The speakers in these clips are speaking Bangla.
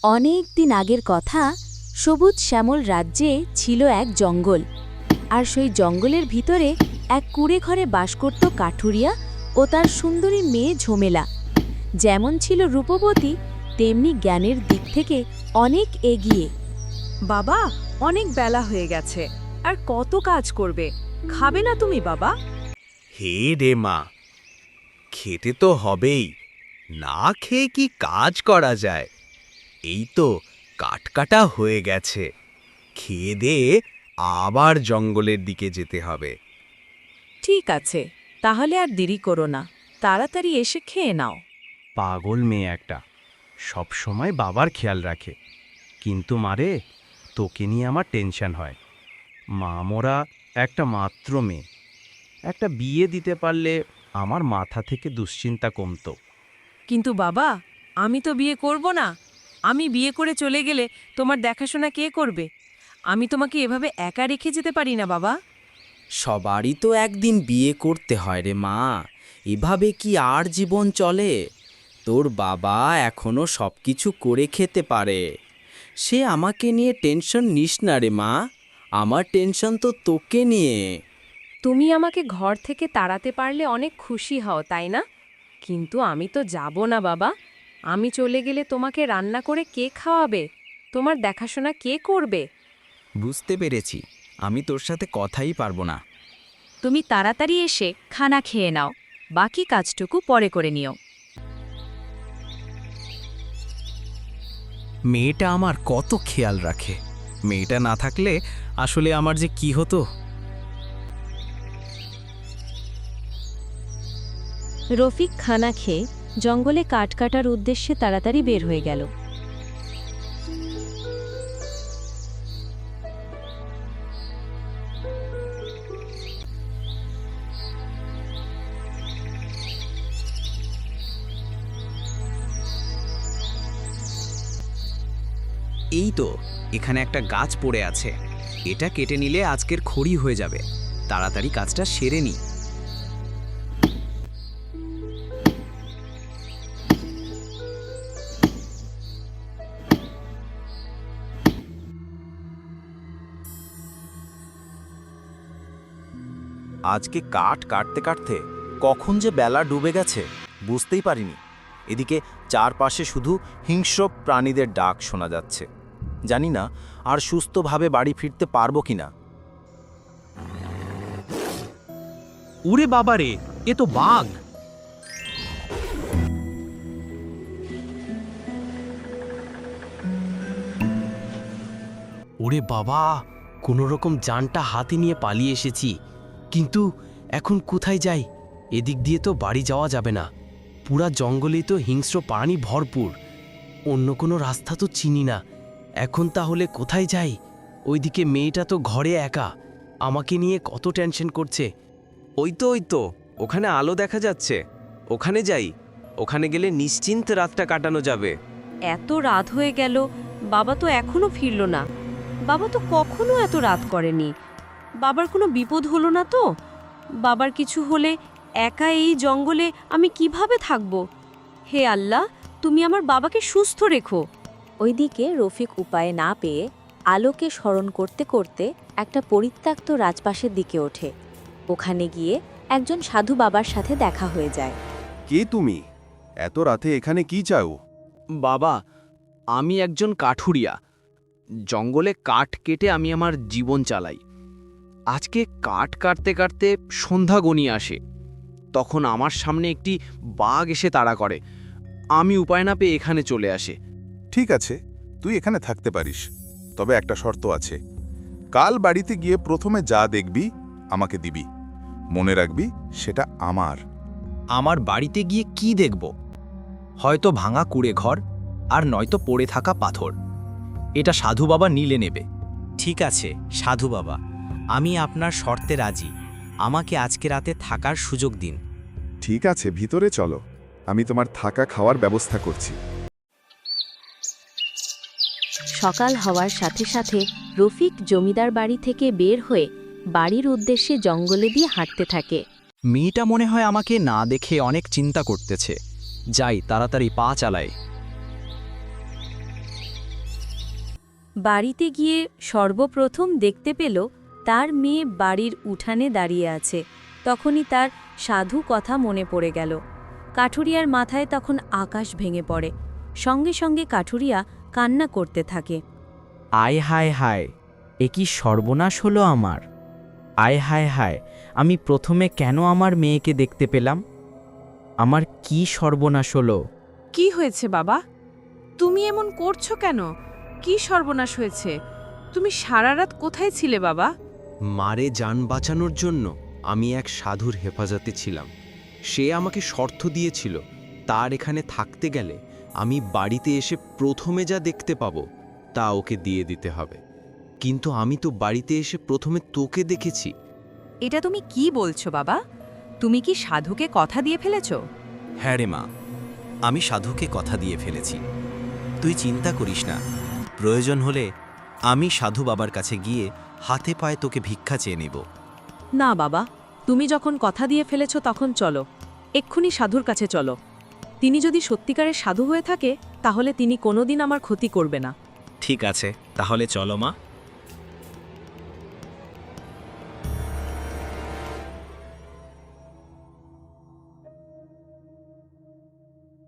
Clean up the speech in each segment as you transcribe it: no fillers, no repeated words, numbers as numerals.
অনেক দিন আগের কথা, সবুজ শ্যামল রাজ্যে ছিল এক জঙ্গল। আর সেই জঙ্গলের ভিতরে এক কুঁড়ে ঘরে বাস করত কাঠুরিয়া ও তার সুন্দরী মেয়ে ঝোমেলা। যেমন ছিল রূপবতী, তেমনি জ্ঞানের দিক থেকে অনেক এগিয়ে। বাবা, অনেক বেলা হয়ে গেছে, আর কত কাজ করবে? খাবে না তুমি বাবা? হে রে মা, খেতে তো হবেই, না খেয়ে কি কাজ করা যায়? এই তো কাঠ কাটা হয়ে গেছে, খেয়ে দিয়ে আবার জঙ্গলের দিকে যেতে হবে। ঠিক আছে, তাহলে আর দেরি করো না, তাড়াতাড়ি এসে খেয়ে নাও। পাগল মেয়ে একটা, সব সময় বাবার খেয়াল রাখে, কিন্তু মারে তোকে নিয়ে আমার টেনশন হয়। মা মোরা একটা মাত্র মেয়ে, একটা বিয়ে দিতে পারলে আমার মাথা থেকে দুশ্চিন্তা কমতো। কিন্তু বাবা, আমি তো বিয়ে করব না। আমি বিয়ে করে চলে গেলে তোমার দেখাশোনা কে করবে? আমি তোমাকে এভাবে একা রেখে যেতে পারি না বাবা। সবারই তো একদিন বিয়ে করতে হয় রে মা, এভাবে কি আর জীবন চলে? তোর বাবা এখনো সব কিছু করে খেতে পারে, সে আমাকে নিয়ে টেনশন নিস না রে মা, আমার টেনশন তো তোকে নিয়ে। তুমি আমাকে ঘর থেকে তাড়াতে পারলে অনেক খুশি হও, তাই না? কিন্তু আমি তো যাব না বাবা। আমি চলে গেলে তোমাকে রান্না করে কে খাওয়াবে? তোমার দেখাশোনা কে করবে? বুঝতে পেরেছি, আমি তোর সাথে কথাই পারবো না। তুমি তাড়াতাড়ি এসে খানা খেয়ে নাও, বাকি কাজটুকু পরে করে নিও। মেয়েটা আমার কত খেয়াল রাখে, মেয়েটা না থাকলে আসলে আমার যে কি হতো। রফিক খানা খেয়ে জঙ্গলে কাঠ কাটার উদ্দেশ্যে তাড়াতাড়ি বের হয়ে গেল। এই তো এখানে একটা গাছ পড়ে আছে, এটা কেটে নিলে আজকের খড়ি হয়ে যাবে। তাড়াতাড়ি কাজটা সেরে নি। আজকে কাঠ কাটতে কাটতে কখন যে বেলা ডুবে গেছে বুঝতেই পারিনি। এদিকে চারপাশে শুধু হিংস্র প্রাণীদের ডাক শোনা যাচ্ছে। জানি না আর সুস্থভাবে বাড়ি ফিরতে পারবো কিনা। উরে বাবারে, এ তো বাঘ! ওরে বাবা, কোনো রকম জানটা হাতে নিয়ে পালিয়ে এসেছি, কিন্তু এখন কোথায় যাই? এদিক দিয়ে তো বাড়ি যাওয়া যাবে না, পুরা জঙ্গলেই তো হিংস্র প্রাণী ভরপুর, অন্য কোনো রাস্তা তো চিনি না। এখন তাহলে কোথায় যাই? ওইদিকে মেয়েটা তো ঘরে একা, আমাকে নিয়ে কত টেনশন করছে। ওই তো ওখানে আলো দেখা যাচ্ছে, ওখানে যাই। ওখানে গেলে নিশ্চিন্ত রাতটা কাটানো যাবে। এত রাত হয়ে গেল, বাবা তো এখনো ফিরল না। বাবা তো কখনো এত রাত করেনি। বাবার কোনো বিপদ হলো না তো? বাবার কিছু হলে একা এই জঙ্গলে আমি কিভাবে থাকব? হে আল্লাহ, তুমি আমার বাবাকে সুস্থ রেখো। ওইদিকে রফিক উপায় না পেয়ে আলোকে স্মরণ করতে করতে একটা পরিত্যক্ত রাজপাশের দিকে ওঠে। ওখানে গিয়ে একজন সাধু বাবার সাথে দেখা হয়ে যায়। কে তুমি? এত রাতে এখানে কি চাও? বাবা, আমি একজন কাঠুরিয়া, জঙ্গলে কাঠ কেটে আমি আমার জীবন চালাই। আজকে কাঠ কাটতে কাটতে সন্ধ্যা গনিয়ে আসে, তখন আমার সামনে একটি বাঘ এসে তাড়া করে। আমি উপায় না পেয়ে এখানে চলে আসে। ঠিক আছে, তুই এখানে থাকতে পারিস, তবে একটা শর্ত আছে। কাল বাড়িতে গিয়ে প্রথমে যা দেখবি আমাকে দিবি। মনে রাখবি, সেটা আমার। আমার বাড়িতে গিয়ে কি দেখব? হয়তো ভাঙা কুড়ে ঘর, আর নয়তো পড়ে থাকা পাথর। এটা সাধু বাবা নিলে নেবে। ঠিক আছে সাধু বাবা, আমি আপনার শর্তে রাজি। আমাকে আজকে রাতে থাকার সুযোগ দিন। ঠিক আছে, ভিতরে চলো, আমি তোমার থাকা খাওয়ার ব্যবস্থা করছি। সকাল হওয়ার সাথে সাথে রফিক জমিদার বাড়ি থেকে বের হয়ে বাড়ির উদ্দেশ্যে জঙ্গলে দিয়ে হাঁটতে থাকে। মেয়েটা মনে হয় আমাকে না দেখে অনেক চিন্তা করতেছে। যাই, তাড়াতাড়ি পা চালাই। বাড়িতে গিয়ে সর্বপ্রথম দেখতে পেল তার মেয়ে বাড়ির উঠানে দাঁড়িয়ে আছে। তখনই তার সাধু কথা মনে পড়ে গেল। কাঠুরিয়ার মাথায় তখন আকাশ ভেঙে পড়ে। সঙ্গে সঙ্গে কাঠুরিয়া কান্না করতে থাকে। আয় হায় হায়, এ কি সর্বনাশ হলো আমার! আয় হায় হায়, আমি প্রথমে কেন আমার মেয়েকে দেখতে পেলাম? আমার কি সর্বনাশ হলো! কি হয়েছে বাবা? তুমি এমন করছো কেন? কি সর্বনাশ হয়েছে? তুমি সারা রাত কোথায় ছিলে বাবা? মারে যান বাঁচানোর জন্য আমি এক সাধুর হেফাজতে ছিলাম। সে আমাকে শর্ত দিয়েছিল, তার এখানে থাকতে গেলে আমি বাড়িতে এসে প্রথমে যা দেখতে পাবো তা ওকে দিয়ে দিতে হবে। কিন্তু আমি তো বাড়িতে এসে প্রথমে তোকে দেখেছি। এটা তুমি কি বলছো বাবা? তুমি কি সাধুকে কথা দিয়ে ফেলেছো? হ্যাঁ রে মা, আমি সাধুকে কথা দিয়ে ফেলেছি। তুই চিন্তা করিস না, প্রয়োজন হলে আমি সাধু বাবার কাছে গিয়ে হাতে পায়ে তোকে ভিক্ষা চেয়ে নেব। না বাবা, তুমি যখন কথা দিয়ে ফেলেছো তখন চলো, এক্ষুনি সাধুর কাছে চলো। তিনি যদি সত্যিকারের সাধু হয়ে থাকে তাহলে তিনি কোনোদিন আমার ক্ষতি করবে না। ঠিক আছে, তাহলে চলো মা।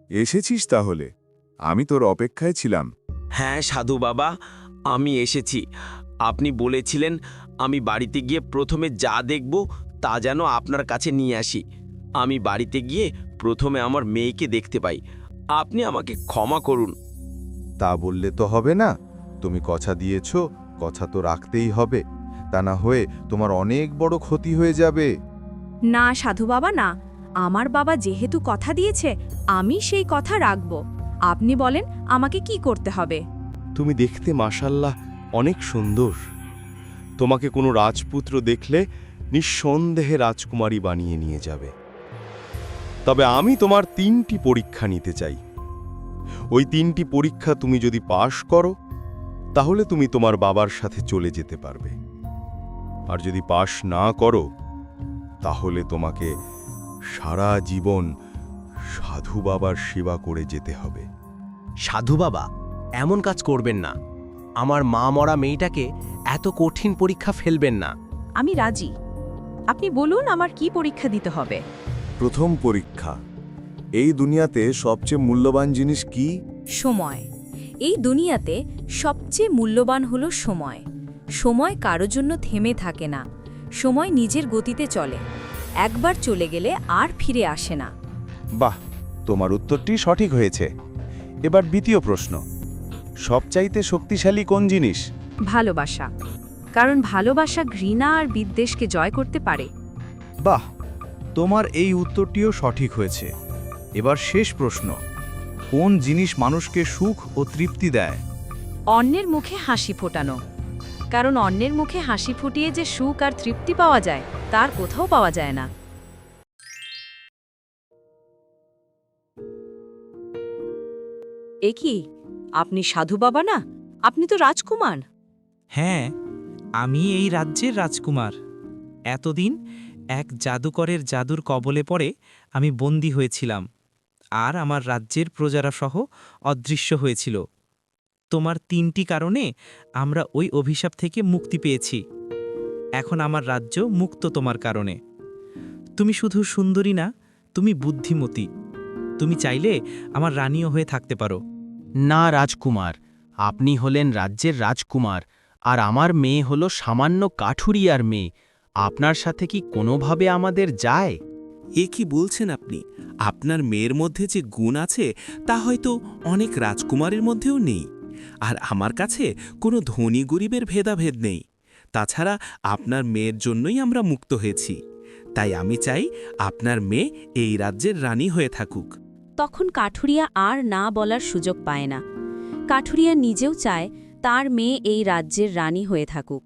এসেছিস তাহলে? আমি তোর অপেক্ষায় ছিলাম। হ্যাঁ সাধু বাবা, আমি এসেছি। আপনি বলেছিলেন আমি বাড়িতে গিয়ে প্রথমে যা দেখব তা যেন আপনার কাছে নিয়ে আসি। আমি বাড়িতে গিয়ে প্রথমে আমার মেয়েকে দেখতে পাই। আপনি আমাকে ক্ষমা করুন। তা বললে তো হবে না। তুমি কথা দিয়েছ, কথা তো রাখতেই হবে। তা না হয়ে তোমার অনেক বড় ক্ষতি হয়ে যাবে। না সাধু বাবা, না, আমার বাবা যেহেতু কথা দিয়েছে আমি সেই কথা রাখব। আপনি বলেন আমাকে কি করতে হবে? তুমি দেখতে মাশাল্লাহ অনেক সুন্দর। তোমাকে কোনো রাজপুত্র দেখলে নিঃসন্দেহে রাজকুমারী বানিয়ে নিয়ে যাবে। তবে আমি তোমার 3টি পরীক্ষা নিতে চাই। ওই 3টি পরীক্ষা তুমি যদি পাশ করো তাহলে তুমি তোমার বাবার সাথে চলে যেতে পারবে। আর যদি পাশ না করো তাহলে তোমাকে সারা জীবন সাধু বাবার সেবা করে যেতে হবে। সাধু বাবা, এমন কাজ করবেন না। আমার মা মরা মেয়েটাকে এত কঠিন পরীক্ষা ফেলবেন না। আমি রাজি। আপনি বলুন আমার কি পরীক্ষা দিতে হবে? প্রথম পরীক্ষা, এই দুনিয়াতে সবচেয়ে মূল্যবান জিনিস কি? সময়। এই দুনিয়াতে সবচেয়ে মূল্যবান হলো সময়। সময় কারো জন্য থেমে থাকে না। সময় নিজের গতিতে চলে। একবার চলে গেলে আর ফিরে আসে না। বাহ, তোমার উত্তরটি সঠিক হয়েছে। এবার দ্বিতীয় প্রশ্ন, সবচাইতে শক্তিশালী কোন জিনিস? ভালোবাসা। কারণ ভালোবাসা ঘৃণা আর বিদ্বেষকে জয় করতে পারে। বাহ, তোমার এই উত্তরটিও সঠিক হয়েছে। এবার শেষ প্রশ্ন, কোন জিনিস মানুষকে সুখ ও তৃপ্তি দেয়? অন্যের মুখে হাসি ফোটানো। কারণ অন্যের মুখে হাসি ফুটিয়ে যে সুখ আর তৃপ্তি পাওয়া যায় তার কোথাও পাওয়া যায় না। এ কি, আপনি সাধু বাবা না? আপনি তো রাজকুমার। হ্যাঁ, আমি এই রাজ্যের রাজকুমার। এতদিন এক জাদুকরের জাদুর কবলে পড়ে আমি বন্দী হয়েছিলাম, আর আমার রাজ্যের প্রজারা সহ অদৃশ্য হয়েছিল। তোমার 3টি কারণে আমরা ওই অভিশাপ থেকে মুক্তি পেয়েছি। এখন আমার রাজ্য মুক্ত তোমার কারণে। তুমি শুধু সুন্দরী না, তুমি বুদ্ধিমতী। তুমি চাইলে আমার রানীও হয়ে থাকতে পারো। না রাজকুমার, আপনি হলেন রাজ্যের রাজকুমার, আর আমার মেয়ে হলো সামান্য কাঠুরিয়ার মেয়ে। আপনার সাথে কি কোনোভাবে আমাদের যায়? এ কি বলছেন আপনি? আপনার মেয়ের মধ্যে যে গুণ আছে তা হয়তো অনেক রাজকুমারের মধ্যেও নেই। আর আমার কাছে কোনো ধনী গরিবের ভেদাভেদ নেই। তাছাড়া আপনার মেয়ের জন্যই আমরা মুক্ত হয়েছি। তাই আমি চাই আপনার মেয়ে এই রাজ্যের রানী হয়ে থাকুক। তখন কাঠুরিয়া আর না বলার সুযোগ পায় না। কাঠুরিয়া নিজেও চায় তার মেয়ে এই রাজ্যের রানী হয়ে থাকুক।